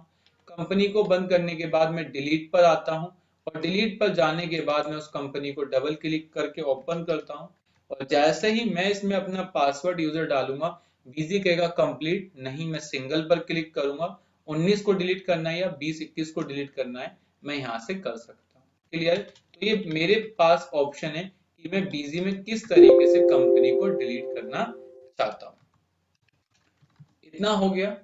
कंपनी को बंद करने के बाद मैं डिलीट पर आता हूँ और डिलीट पर जाने के बाद मैं उस कंपनी को डबल क्लिक करके ओपन करता हूँ और जैसे ही मैं इसमें अपना पासवर्ड यूजर डालूंगा, बीजी कहेगा कंप्लीट नहीं, मैं सिंगल पर क्लिक करूंगा, 19 को डिलीट करना है या 20-21 को डिलीट करना है, मैं यहाँ से कर सकता हूँ। क्लियर? तो ये मेरे पास ऑप्शन है कि मैं बीजी में किस तरीके से कंपनी को डिलीट करना चाहता हूँ। इतना हो गया।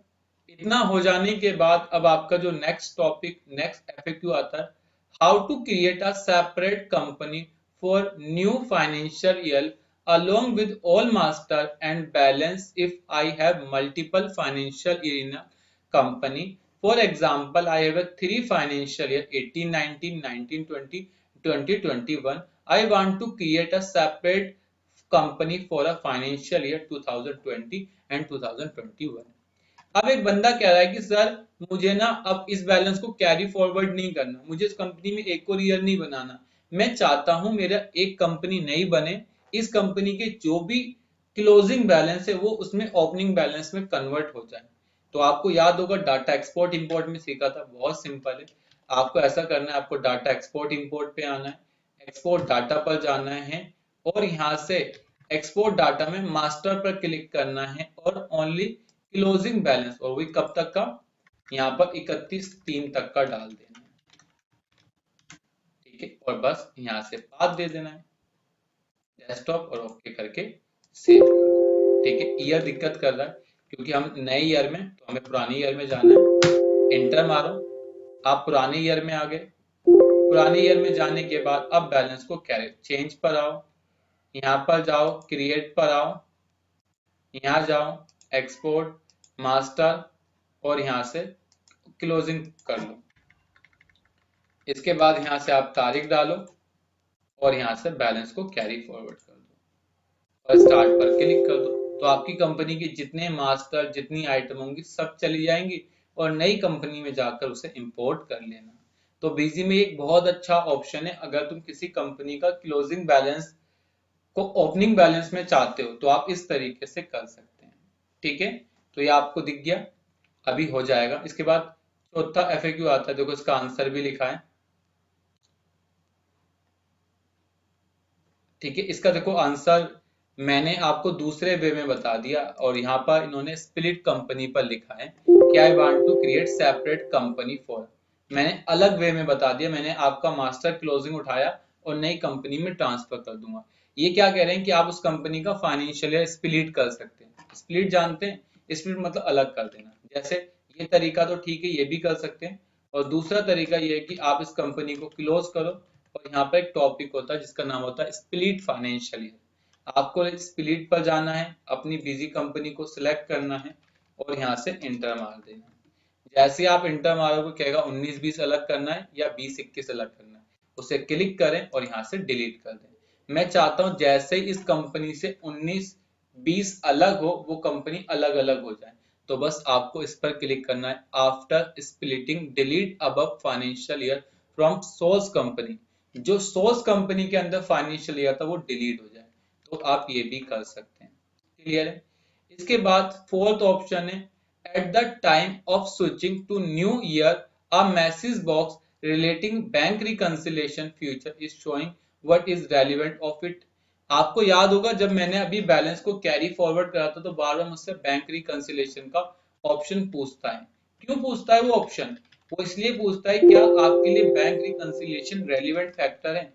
इतना हो जाने के बाद अब आपका जो नेक्स्ट टॉपिक, नेक्स्ट FAQ आता है, how to create a separate company for new financial year along with all master and balance if I have multiple financial year in a company. For example, I have a 3 financial year 18, 19, 19, 20, 2021. I want to create a separate company for a financial year 2020 and 2021। अब एक बंदा कह रहा है कि sir मुझे ना अब इस बैलेंस को कैरी फॉरवर्ड नहीं करना, मुझे इस कंपनी में एक और ईयर नहीं बनाना, मैं चाहता हूं मेरा एक कंपनी नई बने, इस कंपनी के जो भी क्लोजिंग बैलेंस है वो उसमें ओपनिंग बैलेंस में कन्वर्ट हो जाए। तो आपको याद होगा डाटा एक्सपोर्ट इंपोर्ट में सीखा था, बहुत सिंपल है। आपको ऐसा करना है, आपको डाटा एक्सपोर्ट इंपोर्ट पे आना है, एक्सपोर्ट डाटा पर जाना है और यहाँ से एक्सपोर्ट डाटा में मास्टर पर क्लिक करना है और ओनली क्लोजिंग बैलेंस, और वही कब तक का, यहाँ पर 31/3 तक का डाल देना है, ठीक है। और बस यहाँ से पाथ दे देना है डेस्कटॉप और ओके करके सेव कर दो, ठीक है। ईयर दिक्कत कर रहा है क्योंकि हम नए ईयर में, तो हमें पुराने ईयर में जाना है, एंटर मारो, आप पुराने ईयर में आ गए। पुराने ईयर में जाने के बाद अब बैलेंस को कैरी चेंज पर आओ, यहाँ पर जाओ, क्रिएट पर आओ, यहाँ जाओ, एक्सपोर्ट मास्टर और यहाँ से क्लोजिंग कर लो। इसके बाद यहाँ से आप तारीख डालो और यहाँ से बैलेंस को कैरी फॉरवर्ड कर दो और स्टार्ट पर क्लिक कर दो। तो आपकी कंपनी की जितने मास्टर, जितनी आइटम होंगी सब चली जाएंगी और नई कंपनी में जाकर उसे इंपोर्ट कर लेना। तो बीजी में एक बहुत अच्छा ऑप्शन है, अगर तुम किसी कंपनी का क्लोजिंग बैलेंस को ओपनिंग बैलेंस में चाहते हो तो आप इस तरीके से कर सकते हैं, ठीक है। तो ये आपको दिख गया, अभी हो जाएगा। इसके बाद चौथा एफएक्यू आता है, देखो इसका आंसर भी लिखा है, ठीक है। इसका देखो आंसर मैंने आपको दूसरे वे में बता दिया और यहाँ पर इन्होंने स्प्लिट कंपनी पर लिखा है कि I want to create separate company for, मैंने अलग वे में बता दिया, मैंने आपका मास्टर क्लोजिंग उठाया और नई कंपनी में ट्रांसफर कर दूंगा। ये क्या कह रहे हैं कि आप उस कंपनी का फाइनेंशियल ईयर स्प्लिट कर सकते हैं। स्प्लिट जानते हैं, स्प्लिट मतलब अलग कर देना। जैसे ये तरीका तो ठीक है, ये भी कर सकते हैं। और दूसरा तरीका ये है कि आप इस कंपनी को क्लोज करो और यहाँ पर एक टॉपिक होता है जिसका नाम होता है स्प्लिट फाइनेंशियल ईयर। आपको स्प्लिट पर जाना है, अपनी बिजी कंपनी को सिलेक्ट करना है और यहाँ से इंटर मार देना है। जैसे आप इंटर मारोगे कहेगा 19-20 अलग करना है या 20-21 अलग करना है, उसे क्लिक करें और यहाँ से डिलीट कर दें। मैं चाहता हूं जैसे इस कंपनी से 19-20 अलग हो, वो कंपनी अलग अलग हो जाए। तो बस आपको इस पर क्लिक करना है, after splitting delete above financial year from source company, जो सोर्स कंपनी के अंदर फाइनेंशियल ईयर था वो डिलीट हो जाए। तो आप ये भी कर सकते हैं, क्लियर है। इसके बाद फोर्थ ऑप्शन है, at the time of switching to new year a message box relating bank reconciliation future is showing what is relevant of it। आपको याद होगा जब मैंने अभी बैलेंस को कैरी फॉरवर्ड करा था तो बार बार मुझसे बैंक रिकंसिलेशन का ऑप्शन पूछता है। क्यों पूछता है वो ऑप्शन? वो इसलिए पूछता है क्या आपके लिए बैंक रिकंसिलेशन रेलिवेंट फैक्टर है,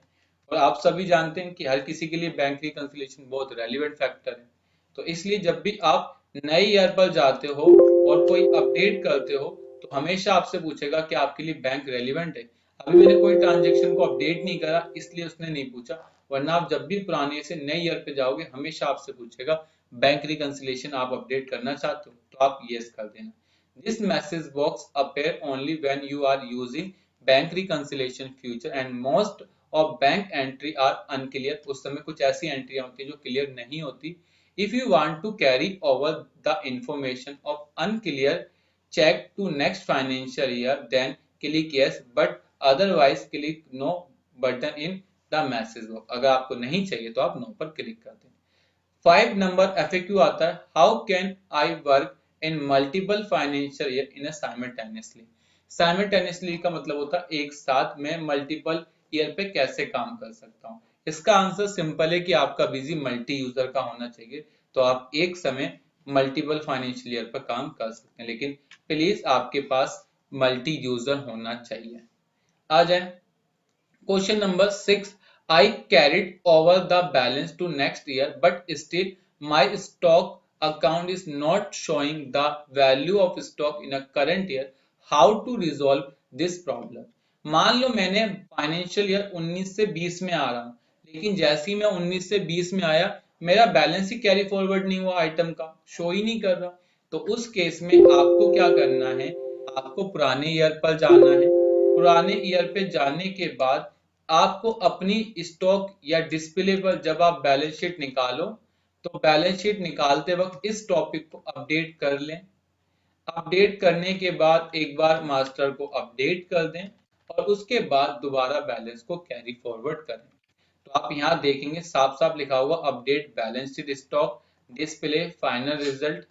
और आप सभी जानते हैं कि हर किसी के लिए बैंक रिकंसिलेशन बहुत रेलिवेंट फैक्टर है। तो इसलिए जब भी आप नए ईयर पर जाते हो और कोई अपडेट करते हो तो हमेशा आपसे पूछेगा कि आपके लिए बैंक रेलिवेंट है। अभी मैंने कोई ट्रांजेक्शन को अपडेट नहीं करा इसलिए उसने नहीं पूछा, वरना आप जब भी पुराने से नए ईयर पे जाओगे हमेशा आपसे पूछेगा बैंक रिकंसिलेशन आप अपडेट करना चाहते हो, तो आप यस कर देना। This message box appear only when you are using bank reconciliation future and most of bank entry are unclear. उस समय कुछ ऐसी एंट्रियां होती है जो क्लियर नहीं होती। If you want to carry over the information of unclear check to next financial year, then click yes, but otherwise click no button in the message box। अगर आपको नहीं चाहिए तो आप no पर क्लिक कर दें। 5 नंबर FAQ आता है, how can I work in multiple financial year in simultaneously. Simultaneously का मतलब होता है एक साथ मैं मल्टीपल ईयर पे कैसे काम कर सकता हूँ। इसका आंसर सिंपल है कि आपका बिजी मल्टी यूजर का होना चाहिए, तो आप एक समय मल्टीपल फाइनेंशियल ईयर पर काम कर सकते हैं, लेकिन प्लीज आपके पास मल्टी यूजर होना चाहिए। आ जाए question number 6, I carried over the balance to next year but still my stock account is not showing the value of stock in a current year, how to resolve this problem। मान लो मैंने financial year 19 से 20 में आ रहा हूं, लेकिन जैसे ही मैं 19 से 20 में आया मेरा बैलेंस ही कैरी फॉरवर्ड नहीं हुआ, आइटम का शो ही नहीं कर रहा। तो उस केस में आपको क्या करना है, आपको पुराने ईयर पर जाना है। पुराने ईयर पे जाने के बाद आपको अपनी स्टॉक या डिस्प्ले पर जब आप बैलेंस शीट निकालो तो बैलेंस शीट निकालते वक्त इस टॉपिक को अपडेट कर लें। अपडेट करने के बाद एक बार मास्टर को अपडेट कर दें और उसके बाद दोबारा बैलेंस को कैरी फॉरवर्ड करें। तो आप यहाँ देखेंगे साफ साफ लिखा हुआ update balance sheet stock display final result.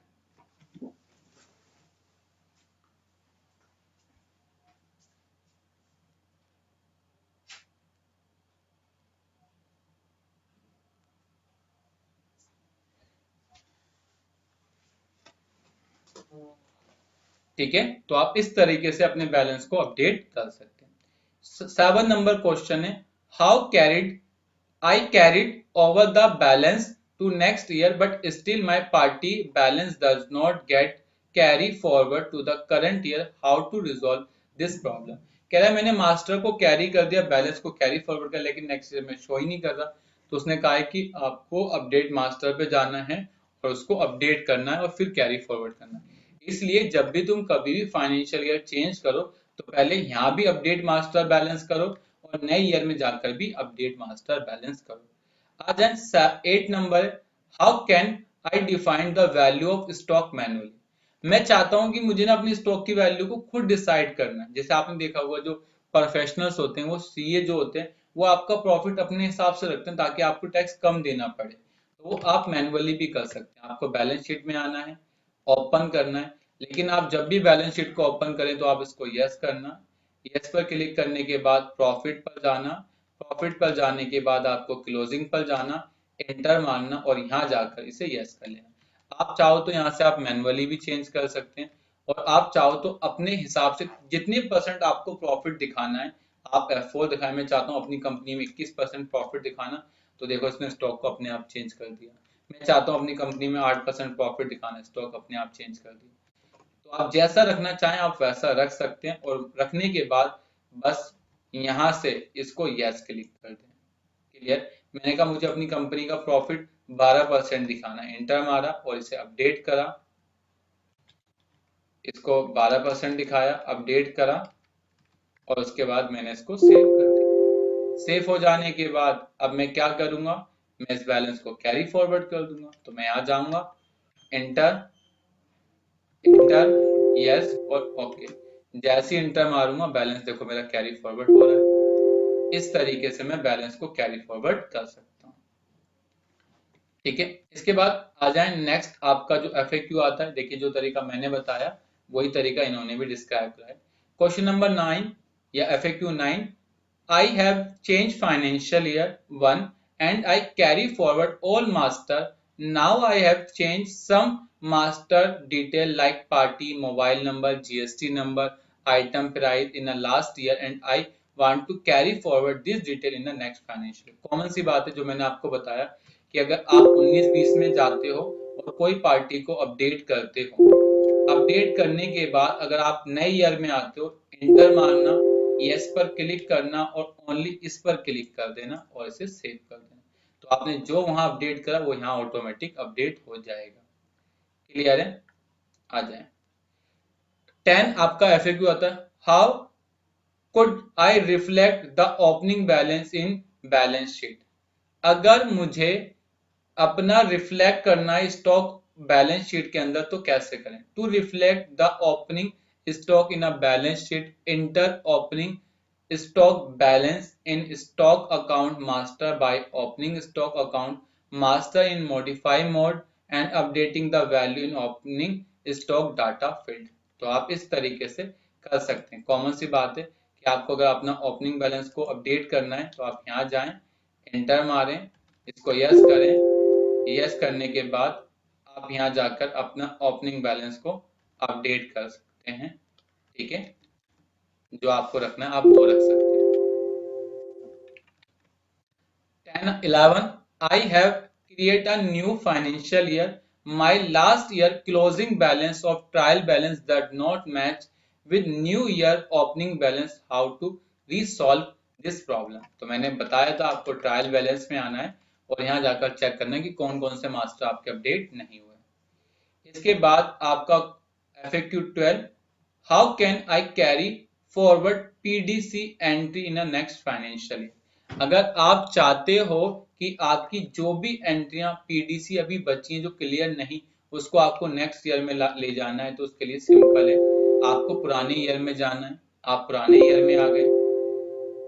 ठीक है, तो आप इस तरीके से अपने बैलेंस को अपडेट कर सकते हैं। 7 नंबर क्वेश्चन है, how carried I carried over the balance to next year but still my party balance does not get carry forward to the current year, how to resolve this problem. कह रहा है मैंने master को carry कर दिया, balance को carry forward कर, लेकिन नेक्स्ट ईयर में शो ही नहीं कर रहा। तो उसने कहा है कि आपको अपडेट मास्टर पे जाना है और उसको अपडेट करना है और फिर कैरी फॉरवर्ड करना है। इसलिए जब भी तुम कभी भी फाइनेंशियल ईयर चेंज करो तो पहले यहाँ भी अपडेट मास्टर बैलेंस करो और नए ईयर में जाकर भी अपडेट मास्टर बैलेंस करो। आ जाए 8 number, how can I define the value of stock manually. मैं चाहता हूं कि मुझे ना अपनी स्टॉक की वैल्यू को खुद डिसाइड करना है। जैसे आपने देखा होगा जो प्रोफेशनल्स होते हैं, वो सीए जो होते हैं, वो आपका प्रॉफिट अपने हिसाब से रखते हैं ताकि आपको टैक्स कम देना पड़े। तो वो आप मैनुअली भी कर सकते हैं। आपको बैलेंस शीट में आना है, ओपन करना है, लेकिन आप जब भी बैलेंस शीट को ओपन करें तो आप इसको यस करना। यस पर क्लिक करने के बाद प्रॉफिट पर जाना, प्रॉफिट पर जाने के बाद आपको क्लोजिंग पर जाना, एंटर मारना और यहाँ जाकर इसे यस कर लेना। आप चाहो तो यहाँ से आप मैनुअली भी चेंज कर सकते हैं और आप चाहो तो अपने हिसाब से जितने परसेंट आपको प्रॉफिट दिखाना है आप F4 दिखाएं। मैं चाहता हूँ अपनी कंपनी में 21% प्रॉफिट दिखाना, तो देखो इसने स्टॉक को अपने आप चेंज कर दिया। मैं चाहता हूँ अपनी कंपनी में 8% प्रॉफिट दिखाना, स्टॉक अपने आप चेंज कर दिया। तो आप जैसा रखना चाहें आप वैसा रख सकते हैं और रखने के बाद बस यहाँ से इसको यस क्लिक कर दें। क्लियर। मैंने कहा मुझे अपनी कंपनी का प्रॉफिट 12% दिखाना है, एंटर मारा और इसे अपडेट करा, इसको 12% दिखाया, अपडेट करा और उसके बाद मैंने इसको सेव कर दिया। सेव हो जाने के बाद अब मैं क्या करूंगा, मैं इस बैलेंस को कैरी फॉरवर्ड कर दूंगा। तो मैं यहाँ जाऊंगा, एंटर, एंटर, यस और ओके। जैसे ही एंटर मारूंगा बैलेंस देखो मेरा कैरी फॉरवर्ड हो रहा है। इस तरीके से मैं बैलेंस को कैरी फॉरवर्ड कर सकता हूँ। ठीक है, इसके बाद आ जाए नेक्स्ट, आपका जो FAQ आता है। देखिए जो तरीका मैंने बताया वही तरीका इन्होंने भी डिस्क्राइब किया है। क्वेश्चन नंबर 9 या FAQ 9, I have changed financial year 1 and I carry forward all master. Now I have changed some master detail like party, mobile number, GST number, item price in the last year and I want to carry forward this detail in the next financial year. Common सी बात है जो मैंने आपको बताया कि अगर आप 19-20 में जाते हो और कोई पार्टी को अपडेट करते हो, अपडेट करने के बाद अगर आप नए ईयर में आते हो, एंटर मारना, यस पर क्लिक करना और ओनली इस पर क्लिक कर देना और इसे सेव कर देना। तो आपने जो वहां अपडेट करा वो यहाँ ऑटोमेटिक अपडेट हो जाएगा। क्लियर है। आ जाए 10 आपका FAQ आता है, how could I reflect the opening balance in balance sheet. अगर मुझे अपना रिफ्लेक्ट करना है स्टॉक बैलेंस शीट के अंदर तो कैसे करें। To reflect the opening stock in a balance sheet, enter opening stock balance in stock account master by opening stock account master in modify mode and updating the value in opening stock data field. तो आप इस तरीके से कर सकते हैं। Common सी बात है कि आपको अगर अपना ओपनिंग बैलेंस को अपडेट करना है तो आप यहाँ जाएं, एंटर मारें, इसको यस करें। यस करने के बाद आप यहाँ जाकर अपना ओपनिंग बैलेंस को अपडेट कर सकते हैं। ठीक है, जो आपको रखना है आप वो रख सकते हैं। 10 11 I have create a new financial year. My last year closing balance of trial balance does not match with new year opening balance. How to resolve this problem? तो मैंने बताया था आपको ट्रायल बैलेंस में आना है और यहाँ जाकर चेक करना है कि कौन कौन से मास्टर आपके अपडेट नहीं हुए। इसके बाद आपका FAQ 12, how can I carry forward PDC entry in next financial year. अगर आप चाहते हो कि आपकी जो भी एंट्रियां पीडीसी अभी बची हैं जो क्लियर नहीं, उसको आपको नेक्स्ट ईयर में ले जाना है, तो उसके लिए सिंपल है, आपको पुराने ईयर में जाना है। आप पुराने ईयर में आ गए,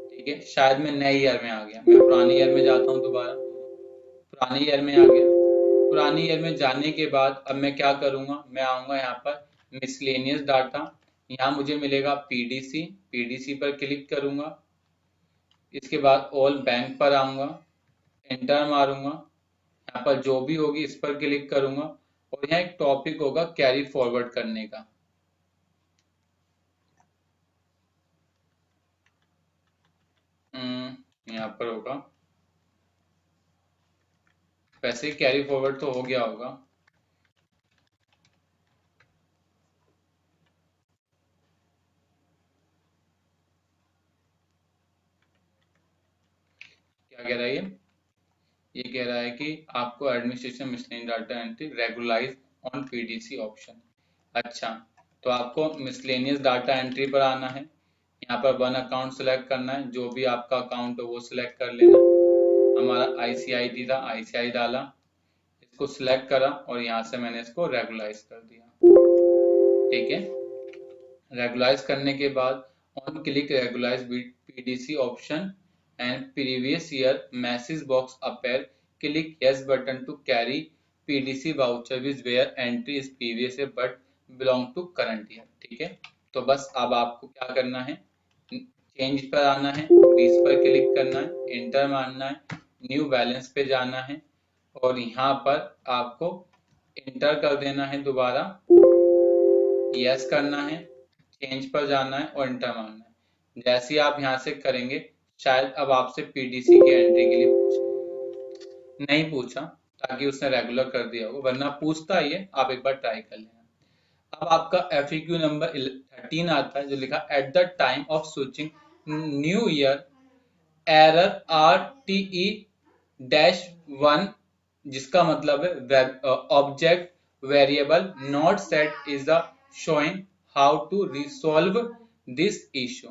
ठीक है, शायद मैं नए ईयर में आ गया, मैं पुराने ईयर में जाता हूँ दोबारा, पुराने ईयर में आ गया। पुराने ईयर में जाने के बाद अब मैं क्या करूंगा, मैं आऊंगा यहाँ पर मिसलेनियस डाटा, यहाँ मुझे मिलेगा पीडीसी, पीडीसी पर क्लिक करूंगा। इसके बाद ऑल बैंक पर आऊंगा, एंटर मारूंगा, यहाँ पर जो भी होगी इस पर क्लिक करूंगा, और यहाँ एक टॉपिक होगा कैरी फॉरवर्ड करने का। यहाँ पर होगा, वैसे कैरी फॉरवर्ड तो हो गया होगा। क्या कह रहा है ये कह रहा है कि आपको administration miscellaneous data entry regularise on PDC option. अच्छा, तो आपको मिसलेनियस डाटा एंट्री पर आना है, यहाँ पर वन अकाउंट सेलेक्ट करना है, जो भी आपका अकाउंट है वो सिलेक्ट कर लेना। हमारा आईसीआईडी था, आईसीआई डाला, इसको सिलेक्ट करा और यहाँ से मैंने इसको रेगुलाइज कर दिया, ठीक है। रेगुलाइज करने के बाद on click regularise PDC option and previous year message box appear, click yes button to carry PDC voucher with where entry is previous year but belong to current year, ठीक है। तो बस अब आपको क्या करना है, चेंज पर आना है, 20 पर क्लिक करना है, एंटर मारना है, न्यू बैलेंस पे जाना है, और यहाँ पर आपको इंटर कर देना है दोबारा, यस करना है, चेंज पर जाना है और इंटर मारना है। जैसे ही आप यहाँ से करेंगे, शायद अब आपसे पीडीसी की एंट्री के लिए पूछे, नहीं पूछा, ताकि उसने रेगुलर कर दिया होगा, वरना पूछता ही है, आप एक बार ट्राई कर लेना। अब आपका FAQ नंबर 13 आता है, जो लिखा at the time of switching new year error RTE-1, जिसका मतलब है object variable not set is the showing how to resolve this issue.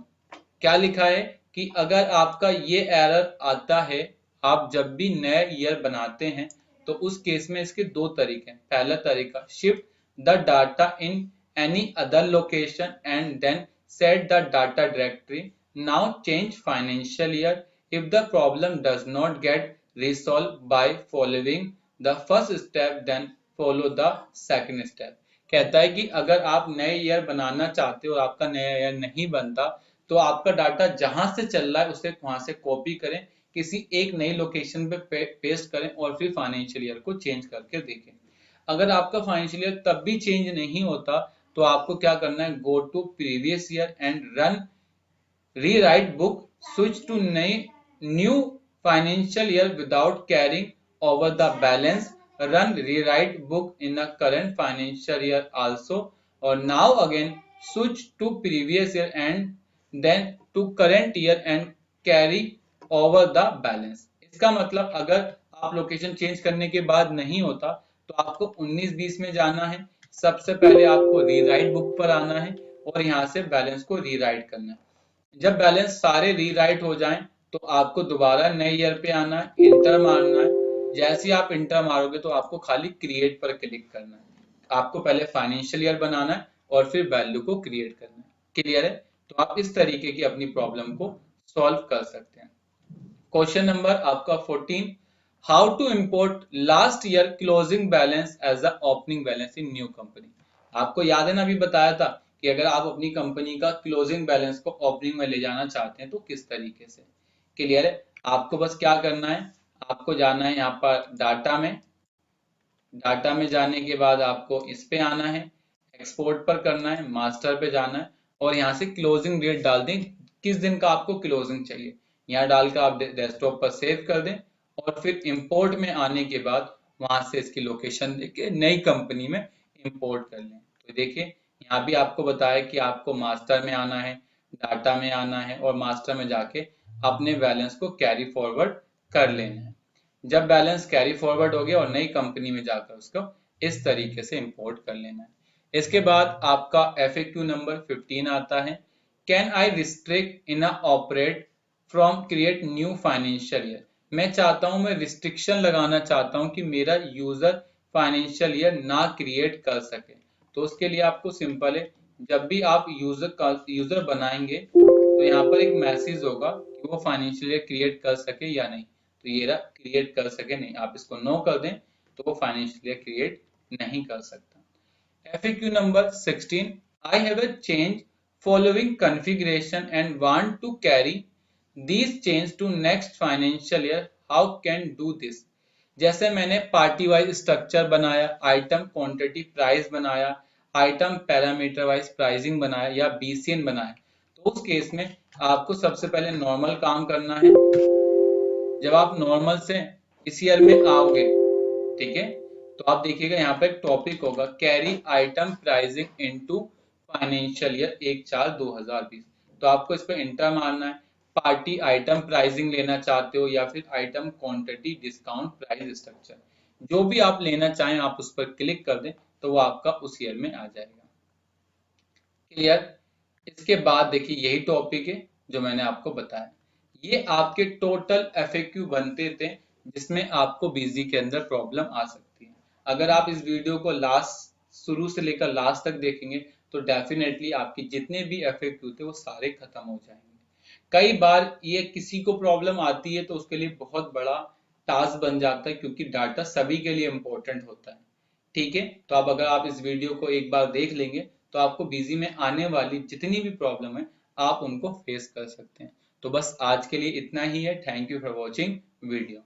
क्या लिखा है कि अगर आपका ये एरर आता है, आप जब भी नए ईयर बनाते हैं, तो उस केस में इसके दो तरीके हैं। पहला तरीका, shift the data in any other location and then set the data directory. Now change financial year if the problem does not get resolved by following the first step, then follow the second step. कहता है कि अगर आप नए year बनाना चाहते हो और आपका नया ईयर नहीं बनता, तो आपका डाटा जहां से चल रहा है उसे वहां से कॉपी करें, किसी एक नई लोकेशन पे पेस्ट करें और फिर फाइनेंशियल ईयर को चेंज करके देखें। अगर आपका फाइनेंशियल ईयर तब भी चेंज नहीं होता, तो आपको क्या करना है, go to previous year and run rewrite book, switch to new financial year without carrying over the balance, run rewrite book in the current financial year also, और now again switch to previous year and then to current year and carry over the balance. इसका मतलब अगर आप location change करने के बाद नहीं होता, तो आपको 19-20 में जाना है, सबसे पहले आपको रीराइट बुक पर आना है और यहाँ से बैलेंस को रीराइट करना है। जब बैलेंस सारे रीराइट हो जाएं, तो आपको दोबारा नए ईयर पे आना है, इंटर मारना है। जैसे ही आप इंटर मारोगे, तो आपको खाली क्रिएट पर क्लिक करना है। आपको पहले फाइनेंशियल ईयर बनाना है और फिर वैल्यू को क्रिएट करना है। क्लियर है? तो आप इस तरीके की अपनी प्रॉब्लम को सॉल्व कर सकते हैं। क्वेश्चन नंबर आपका 14, how to import last year closing balance as the opening balance in new company. आपको याद है ना, अभी बताया था कि अगर आप अपनी कंपनी का क्लोजिंग बैलेंस को ओपनिंग में ले जाना चाहते हैं तो किस तरीके से। क्लियर है? आपको बस क्या करना है, आपको जाना है यहाँ पर डाटा में, डाटा में जाने के बाद आपको इस पे आना है, एक्सपोर्ट पर करना है, मास्टर पे जाना है और यहाँ से क्लोजिंग डेट डाल दें, किस दिन का आपको क्लोजिंग चाहिए, यहाँ डालकर आप डेस्कटॉप पर सेव कर दें और फिर इंपोर्ट में आने के बाद वहां से इसकी लोकेशन देके नई कंपनी में इंपोर्ट कर लें। तो देखिए, यहाँ भी आपको बताया कि आपको मास्टर में आना है, डाटा में आना है और मास्टर में जाके अपने बैलेंस को कैरी फॉरवर्ड कर लेना है। जब बैलेंस कैरी फॉरवर्ड हो गया और नई कंपनी में जाकर उसको इस तरीके से इंपोर्ट कर लेना है। इसके बाद आपका FAQ नंबर 15 आता है, can I restrict in operate from create new financial year. मैं चाहता हूं, मैं रिस्ट्रिक्शन लगाना चाहता हूं कि मेरा यूजर फाइनेंशियल ईयर ना क्रिएट कर सके। तो उसके लिए आपको सिंपल है, जब भी आप यूजर बनाएंगे तो यहाँ पर एक मैसेज होगा कि वो फाइनेंशियल ईयर क्रिएट कर सके या नहीं। तो ये रहा, क्रिएट कर सके नहीं, आप इसको नो कर दें तो वो फाइनेंशियल ईयर क्रिएट नहीं कर सकता। FAQ number 16. I have a change following configuration and want to carry these change to next financial year. How can do this? जैसे मैंने पार्टी वाइज स्ट्रक्चर बनाया, आइटम क्वांटिटी प्राइस बनाया, item parameter wise pricing बनाया या BCN बनाया, तो उस case में आपको सबसे पहले नॉर्मल काम करना है। जब आप नॉर्मल से इस ईयर में आओगे, ठीक है, तो आप देखिएगा यहाँ पे एक टॉपिक होगा carry item pricing into financial year 1/4/2020। तो आपको इस पर इंटर मारना है, पार्टी आइटम प्राइसिंग लेना चाहते हो या फिर item quantity discount price structure, जो भी आप लेना चाहें आप उस पर क्लिक कर दें तो वो आपका उस ईयर में आ जाएगा। क्लियर? इसके बाद देखिए यही टॉपिक है जो मैंने आपको बताया, ये आपके टोटल FAQ बनते थे जिसमें आपको बीजी के अंदर प्रॉब्लम आ सकती है। अगर आप इस वीडियो को शुरू से लेकर लास्ट तक देखेंगे तो डेफिनेटली आपकी जितने भी FAQ थे वो सारे खत्म हो जाएंगे। कई बार ये किसी को प्रॉब्लम आती है तो उसके लिए बहुत बड़ा टास्क बन जाता है क्योंकि डाटा सभी के लिए इंपॉर्टेंट होता है। ठीक है, तो अब अगर आप इस वीडियो को एक बार देख लेंगे तो आपको बीजी में आने वाली जितनी भी प्रॉब्लम है आप उनको फेस कर सकते हैं। तो बस आज के लिए इतना ही है। Thank you for watching video.